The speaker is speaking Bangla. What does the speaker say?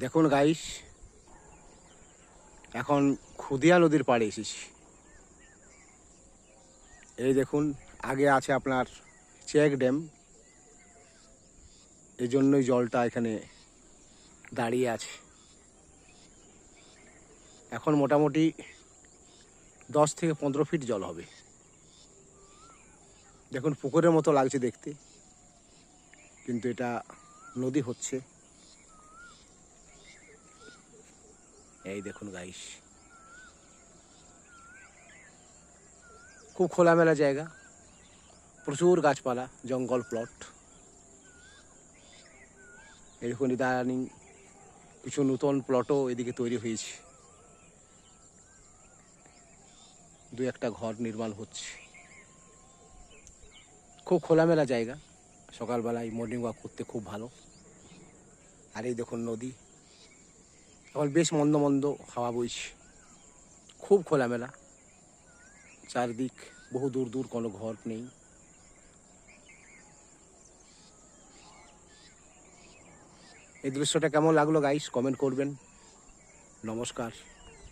দেখুন গাইস, এখন খুদিয়া নদীর পাড়ে এসেছি। এই দেখুন, আগে আছে আপনার চেক ড্যাম, এই জন্যই জলটা এখানে দাঁড়িয়ে আছে। এখন মোটামুটি 10 থেকে 15 ফিট জল হবে। দেখুন পুকুরের মতো লাগছে দেখতে, কিন্তু এটা নদী হচ্ছে। এই দেখুন গাইস, খুব খোলামেলা জায়গা, প্রচুর গাছপালা, জঙ্গল প্লট। এই দেখুন ইদানিং কিছু নতুন প্লটও এদিকে তৈরি হয়েছে, দু একটা ঘর নির্মাণ হচ্ছে। খুব খোলামেলা জায়গা, সকালবেলায় মর্নিং ওয়াক করতে খুব ভালো। আর এই দেখুন নদী, এখন বেশ মন্দ মন্দ হাওয়া বইছে, খুব খোলামেলা চারদিক, বহু দূর দূর কোনো ঘর নেই। এই দৃশ্যটা কেমন লাগলো গাইস, কমেন্ট করবেন। নমস্কার।